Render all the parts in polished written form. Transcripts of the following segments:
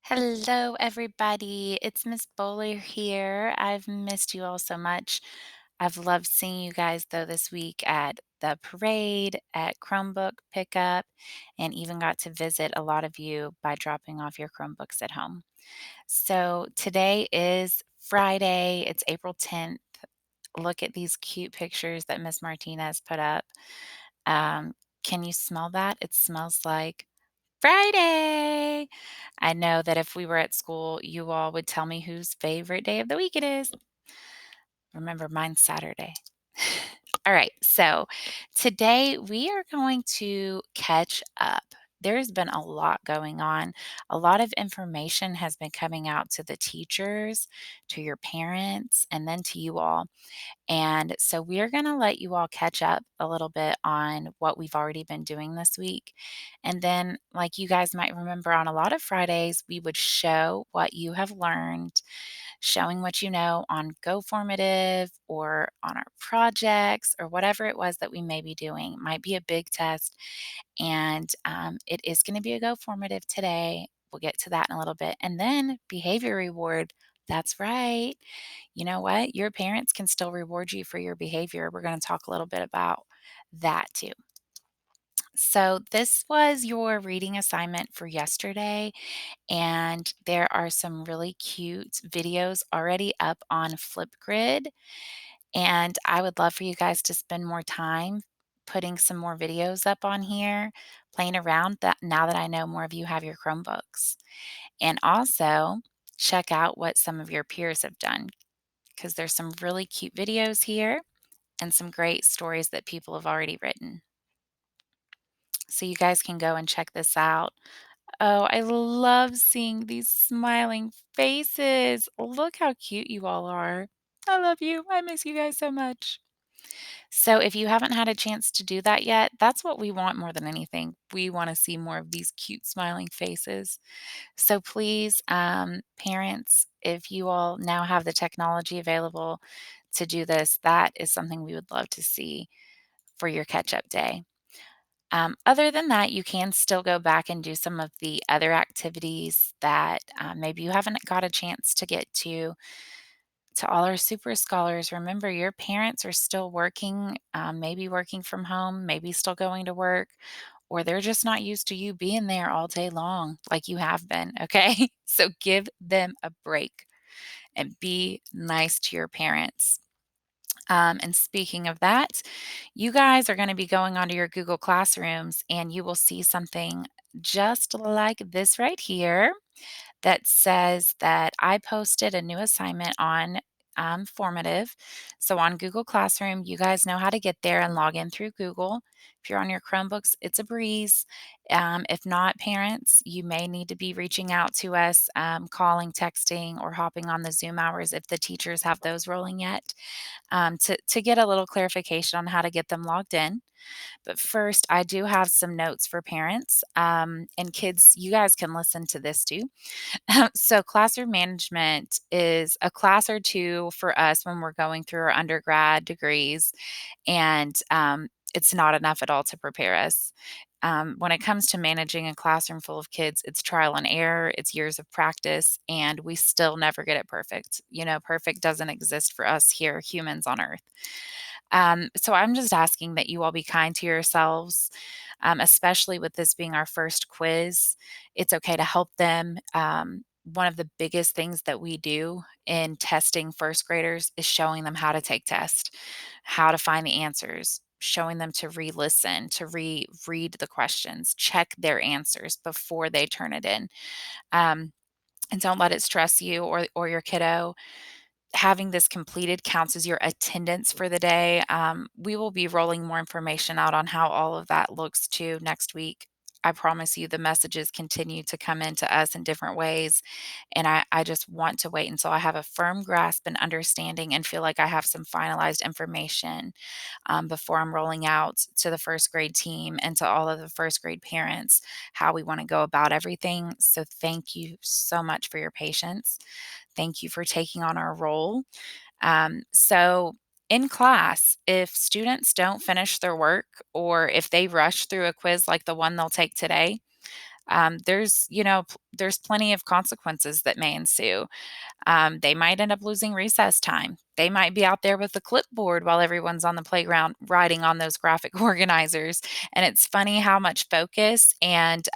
Hello, everybody. It's Miss Bowler here. I've missed you all so much. I've loved seeing you guys, though, this week at the parade, at Chromebook pickup, and even got to visit a lot of you by dropping off your Chromebooks at home. So today is Friday. It's April 10th. Look at these cute pictures that Miss Martinez put up. Um, can you smell that? It smells like Friday. I know that if we were at school, you all would tell me whose favorite day of the week it is. Remember, mine's Saturday. All right, so today we are going to catch up. There's been a lot going on. A lot of information has been coming out to the teachers, to your parents, and then to you all. And so we are going to let you all catch up a little bit on what we've already been doing this week. And then, like you guys might remember, on a lot of Fridays, we would show what you have learned, showing what you know on Go Formative or on our projects or whatever it was that we may be doing. It might be a big test, and it is going to be a Go Formative today. We'll get to that in a little bit. And then behavior reward. That's right. You know what? Your parents can still reward you for your behavior. We're going to talk a little bit about that too. So, this was your reading assignment for yesterday, and there are some really cute videos already up on Flipgrid. And I would love for you guys to spend more time putting some more videos up on here, playing around that now that I know more of you have your Chromebooks. And also check out what some of your peers have done because there's some really cute videos here and some great stories that people have already written. So you guys can go and check this out. Oh, I love seeing these smiling faces. Look how cute you all are. I love you. I miss you guys so much. So if you haven't had a chance to do that yet, that's what we want more than anything. We want to see more of these cute smiling faces. So please, parents, if you all now have the technology available to do this, that is something we would love to see for your catch up day. Other than that, you can still go back and do some of the other activities that maybe you haven't got a chance to get to. To all our super scholars, remember your parents are still working, maybe working from home, maybe still going to work, or they're just not used to you being there all day long like you have been, okay? So give them a break and be nice to your parents. And speaking of that, you guys are going to be going onto your Google Classrooms and you will see something just like this right here that says that I posted a new assignment on Formative. So on Google Classroom, you guys know how to get there and log in through Google. If you're on your Chromebooks, it's a breeze. If not, parents, you may need to be reaching out to us, calling, texting, or hopping on the Zoom hours if the teachers have those rolling yet, to get a little clarification on how to get them logged in. But first, I do have some notes for parents and kids. You guys can listen to this too. So, classroom management is a class or two for us when we're going through our undergrad degrees, and it's not enough at all to prepare us. When it comes to managing a classroom full of kids, it's trial and error, it's years of practice, and we still never get it perfect. You know, perfect doesn't exist for us here, humans on earth. So I'm just asking that you all be kind to yourselves, especially with this being our first quiz. It's okay to help them. One of the biggest things that we do in testing first graders is showing them how to take tests, how to find the answers, showing them to re-listen, to read the questions, check their answers before they turn it in. Um, and don't let it stress you or your kiddo. Having this completed counts as your attendance for the day. We will be rolling more information out on how all of that looks too next week. I promise you the messages continue to come into us in different ways. And I just want to wait until I have a firm grasp and understanding and feel like I have some finalized information before I'm rolling out to the first grade team and to all of the first grade parents how we want to go about everything. So thank you so much for your patience. Thank you for taking on our role. So, in class, if students don't finish their work or if they rush through a quiz like the one they'll take today, there's plenty of consequences that may ensue. They might end up losing recess time. They might be out there with the clipboard while everyone's on the playground writing on those graphic organizers. And it's funny how much focus and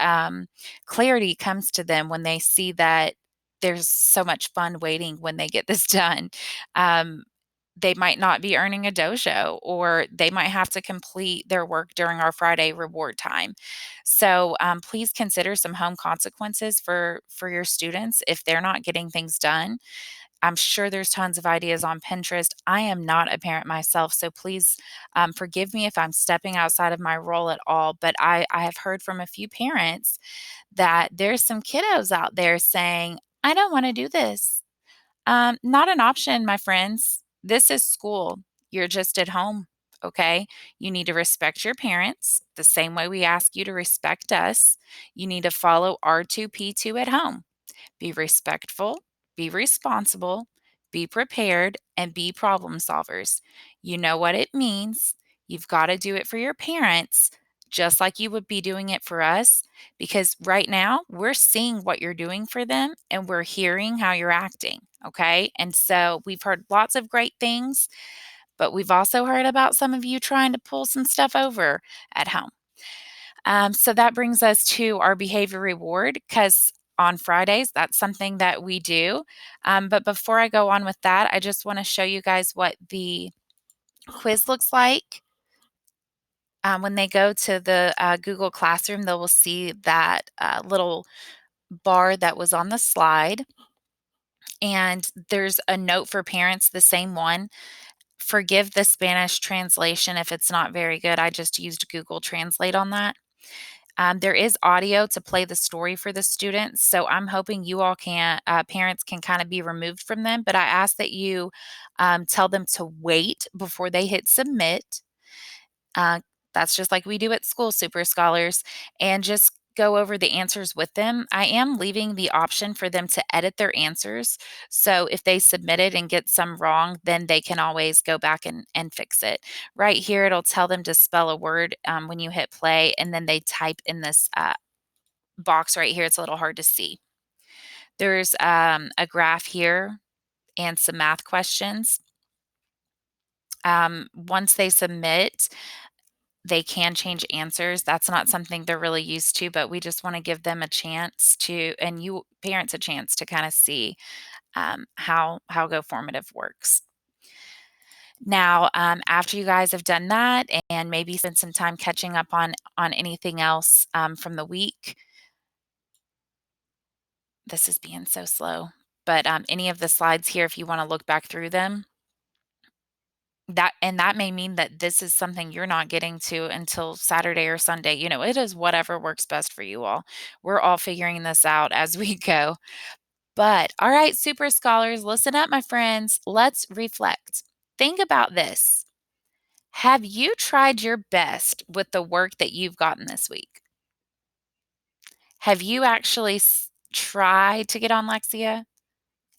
clarity comes to them when they see that there's so much fun waiting when they get this done. Um, they might not be earning a dojo, or they might have to complete their work during our Friday reward time. So please consider some home consequences for your students if they're not getting things done. I'm sure there's tons of ideas on Pinterest. I am not a parent myself, so please forgive me if I'm stepping outside of my role at all. But I have heard from a few parents that there's some kiddos out there saying, I don't want to do this. Not an option, my friends. This is school. You're just at home, okay? You need to respect your parents the same way we ask you to respect us. You need to follow R2P2 at home. Be respectful, be responsible, be prepared, and be problem solvers. You know what it means. You've got to do it for your parents, just like you would be doing it for us, because right now we're seeing what you're doing for them and we're hearing how you're acting. Okay. And so we've heard lots of great things, but we've also heard about some of you trying to pull some stuff over at home. So that brings us to our behavior reward, because on Fridays, that's something that we do. But before I go on with that, I just want to show you guys what the quiz looks like. When they go to the Google Classroom, they will see that little bar that was on the slide. And there's a note for parents, the same one. Forgive the Spanish translation if it's not very good. I just used Google Translate on that. There is audio to play the story for the students, so I'm hoping you all can, parents can kind of be removed from them. But I ask that you tell them to wait before they hit submit. Uh, that's just like we do at school, Super Scholars, and just go over the answers with them. I am leaving the option for them to edit their answers. So if they submit it and get some wrong, then they can always go back and fix it. Right here, it'll tell them to spell a word when you hit play, and then they type in this box right here. It's a little hard to see. There's a graph here and some math questions. Once they submit, they can change answers. That's not something they're really used to, but we just want to give them a chance to, and you parents a chance to kind of see how Go Formative works. Now, after you guys have done that and maybe spend some time catching up on anything else from the week, this is being so slow. But any of the slides here, if you want to look back through them, that may mean that this is something you're not getting to until Saturday or Sunday. It is whatever works best for you all. We're all figuring this out as we go. But all right, super scholars, listen up, my friends. Let's reflect. Think about this. Have you tried your best with the work that you've gotten this week? Have you actually tried to get on Lexia?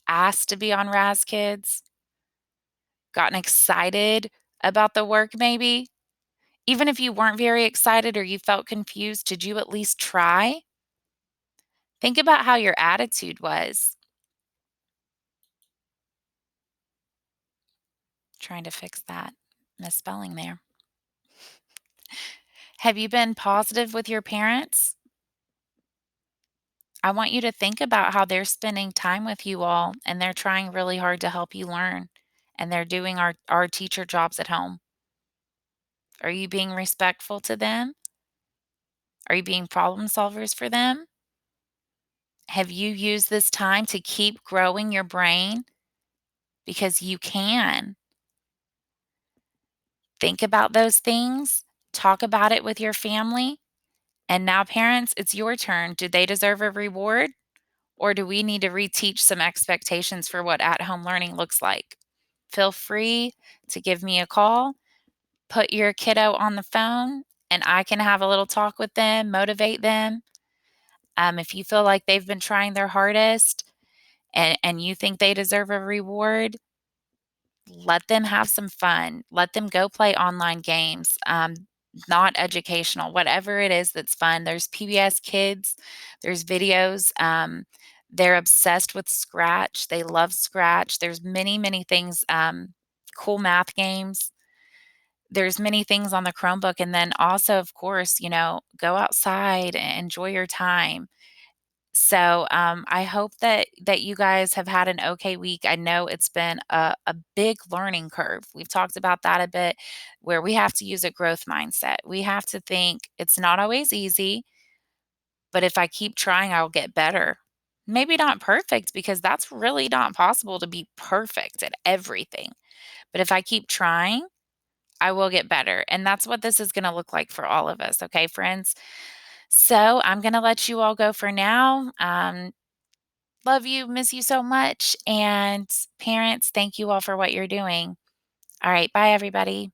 Asked to be on Raz Kids? Gotten excited about the work maybe? Even if you weren't very excited or you felt confused, did you at least try? Think about how your attitude was. Trying to fix that misspelling there. Have you been positive with your parents? I want you to think about how they're spending time with you all and they're trying really hard to help you learn, and they're doing our teacher jobs at home. Are you being respectful to them? Are you being problem solvers for them? Have you used this time to keep growing your brain? Because you can. Think about those things, talk about it with your family. And now, parents, it's your turn. Do they deserve a reward? Or do we need to reteach some expectations for what at home learning looks like? Feel free to give me a call, put your kiddo on the phone, and I can have a little talk with them, motivate them. If you feel like they've been trying their hardest and you think they deserve a reward, let them have some fun. Let them go play online games. not educational, whatever it is that's fun. There's PBS Kids, there's videos. They're obsessed with Scratch. They love Scratch. There's many, many things, cool math games. There's many things on the Chromebook. And then also, of course, go outside and enjoy your time. So, I hope that you guys have had an okay week. I know it's been a big learning curve. We've talked about that a bit, where we have to use a growth mindset. We have to think it's not always easy, but if I keep trying, I'll get better. Maybe not perfect, because that's really not possible to be perfect at everything. But if I keep trying, I will get better. And that's what this is going to look like for all of us. Okay, friends? So I'm going to let you all go for now. Love you, miss you so much. And parents, thank you all for what you're doing. All right. Bye, everybody.